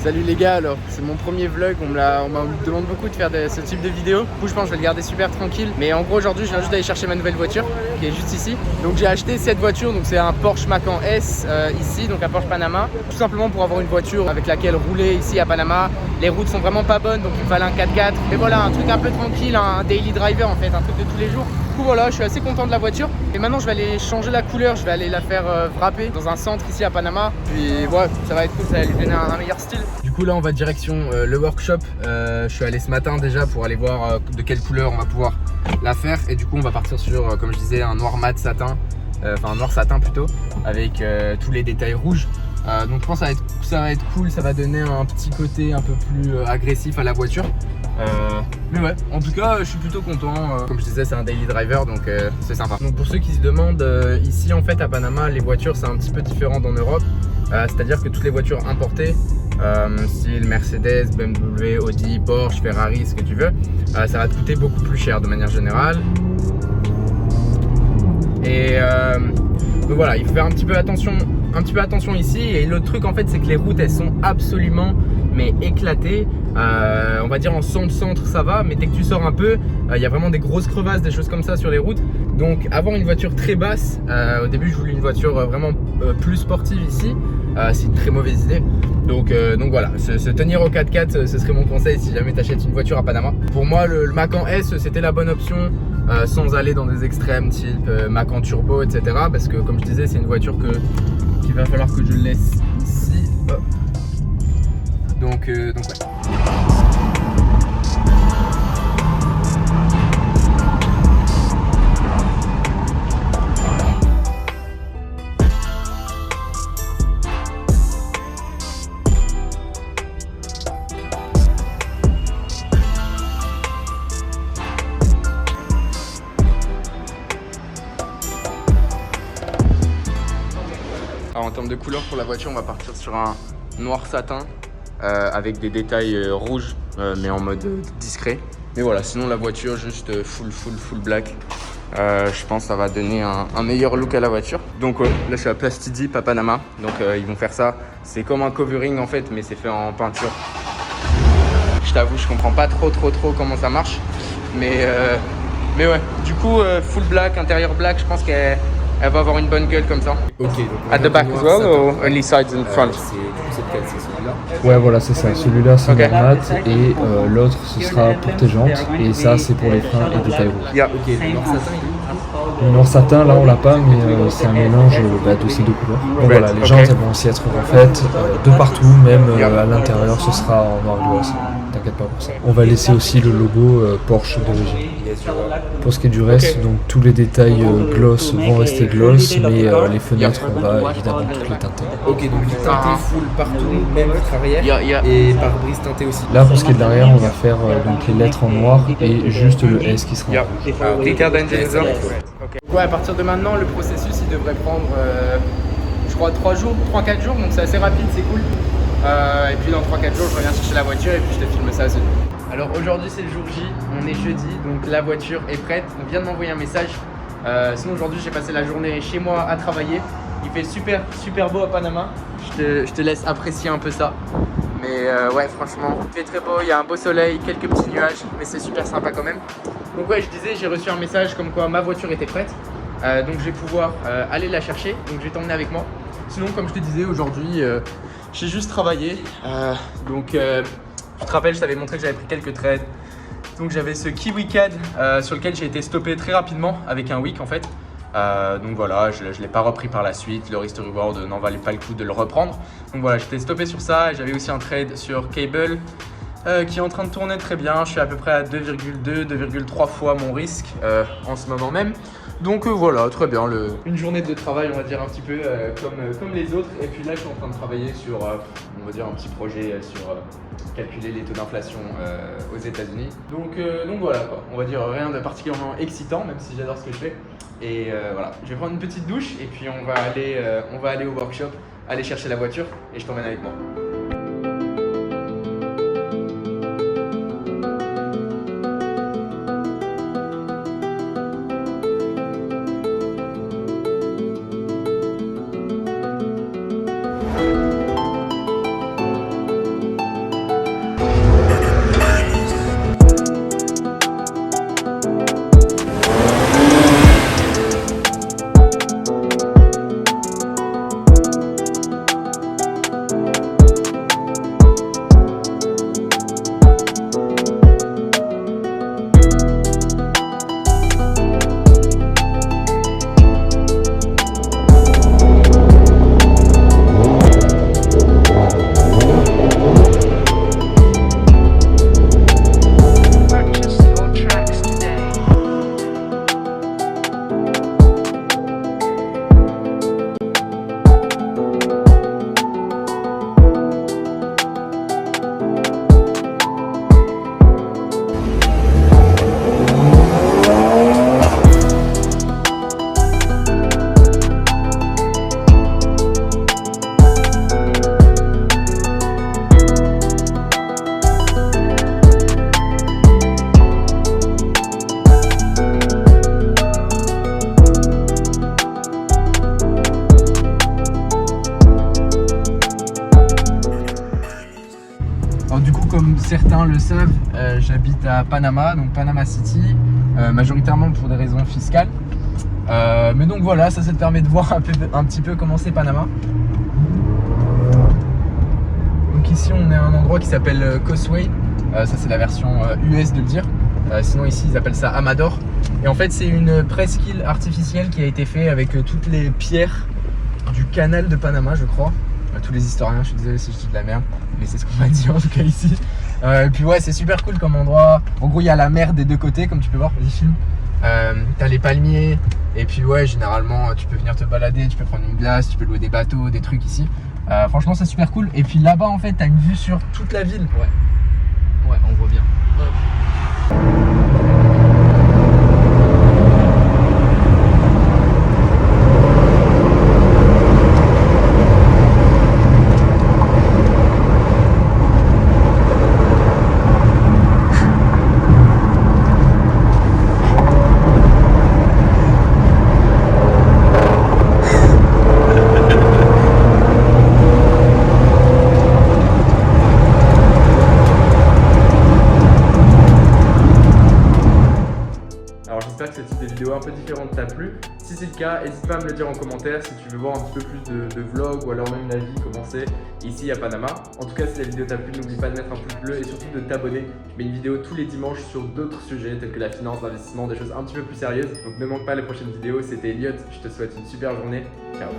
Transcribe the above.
Salut les gars, alors c'est mon premier vlog, on me demande beaucoup de faire ce type de vidéo. Du coup je pense que je vais le garder super tranquille. Mais en gros aujourd'hui je viens juste d'aller chercher ma nouvelle voiture qui est juste ici. Donc j'ai acheté cette voiture, donc c'est un Porsche Macan S ici, donc un Porsche Panama. Tout simplement pour avoir une voiture avec laquelle rouler ici à Panama. Les routes sont vraiment pas bonnes donc il me fallait un 4x4. Mais voilà, un truc un peu tranquille, un daily driver en fait, un truc de tous les jours. Du coup voilà, je suis assez content de la voiture. Et maintenant je vais aller changer la couleur, je vais aller la faire wrapper dans un centre ici à Panama. Puis ouais, ça va être cool, ça va lui donner un meilleur style. Du coup là on va direction le workshop. Je suis allé ce matin déjà pour aller voir de quelle couleur on va pouvoir la faire. Et du coup on va partir sur, comme je disais, un noir mat satin. Enfin un noir satin plutôt, avec tous les détails rouges. Donc je pense que ça va être cool, ça va donner un petit côté un peu plus agressif à la voiture. Mais ouais, en tout cas je suis plutôt content. Comme je disais, c'est un daily driver donc c'est sympa. Donc pour ceux qui se demandent, ici en fait à Panama les voitures c'est un petit peu différent d'en Europe. C'est-à-dire que toutes les voitures importées, style Mercedes, BMW, Audi, Porsche, Ferrari, ce que tu veux, ça va te coûter beaucoup plus cher de manière générale. Et donc voilà, il faut faire un petit peu attention ici. Et l'autre truc en fait c'est que les routes elles sont absolument éclatées. On va dire en centre ça va, mais dès que tu sors un peu, il y a vraiment des grosses crevasses, des choses comme ça sur les routes. Donc avoir une voiture très basse, au début je voulais une voiture vraiment plus sportive ici, c'est une très mauvaise idée. Donc voilà, se tenir au 4x4 ce serait mon conseil si jamais tu achètes une voiture à Panama. Pour moi le Macan S c'était la bonne option, sans aller dans des extrêmes type Macan Turbo etc. Parce que comme je disais c'est une voiture qu'il va falloir que je laisse ici. Donc ouais. Alors en termes de couleur pour la voiture, on va partir sur un noir satin avec des détails rouges mais en mode discret. Mais voilà, sinon la voiture juste full black. Je pense que ça va donner un meilleur look à la voiture. Donc là je suis à Plastidip à Panama. Donc ils vont faire ça. C'est comme un covering en fait, mais c'est fait en peinture. Je t'avoue, je comprends pas trop comment ça marche. Mais ouais, du coup full black, intérieur black, je pense qu'elle va avoir une bonne gueule comme ça. Ok, donc at the back as well or only sides and front? C'est celui-là. Ouais, voilà, c'est ça. Celui-là, c'est okay. Normat et l'autre, ce sera pour tes jantes. Et ça, c'est pour les freins et détails rouges. Yeah. Ok, le noir satin, là, on l'a pas, mais c'est un mélange de ces deux couleurs. Donc voilà, les jantes, elles vont aussi être refaites de partout, même à l'intérieur, ce sera en noir et blanc. T'inquiète pas pour ça. On va laisser aussi le logo Porsche d'origine. Pour ce qui est du reste, donc tous les détails gloss vont rester gloss, mais les fenêtres, on va évidemment toutes les teinter. Ok, donc teinté full partout, même vitre arrière, et pare-brise teinté aussi. Là, pour ce qui est de l'arrière, on va faire donc les lettres en noir et juste le S qui sera en rouge. Ouais, à partir de maintenant, le processus il devrait prendre, je crois, 3-4 jours, donc c'est assez rapide, c'est cool. Et puis dans 3-4 jours, je reviens chercher la voiture et puis je te filme ça. Alors aujourd'hui c'est le jour J, on est jeudi, donc la voiture est prête. On vient de m'envoyer un message. Sinon aujourd'hui j'ai passé la journée chez moi à travailler. Il fait super beau à Panama. Je te laisse apprécier un peu ça. Mais ouais, franchement, il fait très beau, il y a un beau soleil, quelques petits nuages, mais c'est super sympa quand même. Donc ouais, je disais, j'ai reçu un message comme quoi ma voiture était prête. Donc je vais pouvoir aller la chercher, donc je vais t'emmener avec moi. Sinon, comme je te disais, aujourd'hui, j'ai juste travaillé. Tu te rappelles, je t'avais montré que j'avais pris quelques trades. Donc j'avais ce Kiwi CAD sur lequel j'ai été stoppé très rapidement avec un wick en fait. Donc voilà, je ne l'ai pas repris par la suite. Le risk to reward n'en valait pas le coup de le reprendre. Donc voilà, j'étais stoppé sur ça. Et j'avais aussi un trade sur Cable qui est en train de tourner très bien. Je suis à peu près à 2,3 fois mon risque en ce moment même. Donc voilà, très bien. Une journée de travail, on va dire un petit peu comme les autres. Et puis là, je suis en train de travailler sur, on va dire, un petit projet sur calculer les taux d'inflation aux États-Unis. Donc voilà, quoi. On va dire rien de particulièrement excitant, même si j'adore ce que je fais. Et voilà, je vais prendre une petite douche et puis on va aller au workshop, aller chercher la voiture et je t'emmène avec moi. Alors, du coup, comme certains le savent, j'habite à Panama, donc Panama City, majoritairement pour des raisons fiscales. Mais donc voilà, ça te permet de voir un petit peu comment c'est Panama. Donc ici on est à un endroit qui s'appelle Causeway, ça c'est la version US de le dire. Sinon ici ils appellent ça Amador. Et en fait c'est une presqu'île artificielle qui a été faite avec toutes les pierres du canal de Panama, je crois. Tous les historiens, je suis désolé si je dis de la merde, mais c'est ce qu'on m'a dit en tout cas ici. Et puis ouais, c'est super cool comme endroit. En gros il y a la mer des deux côtés comme tu peux voir, vas-y filme. T'as les palmiers, et puis ouais, généralement tu peux venir te balader, tu peux prendre une glace, tu peux louer des bateaux, des trucs ici. Franchement c'est super cool. Et puis là-bas en fait t'as une vue sur toute la ville. Ouais, on voit bien. J'espère que ce type de vidéo un peu différente t'a plu. Si c'est le cas, n'hésite pas à me le dire en commentaire si tu veux voir un petit peu plus de vlogs ou alors même la vie, comment c'est ici à Panama. En tout cas, si la vidéo t'a plu, n'oublie pas de mettre un pouce bleu et surtout de t'abonner. Je mets une vidéo tous les dimanches sur d'autres sujets tels que la finance, l'investissement, des choses un petit peu plus sérieuses. Donc ne manque pas les prochaines vidéos. C'était Elliot, je te souhaite une super journée. Ciao.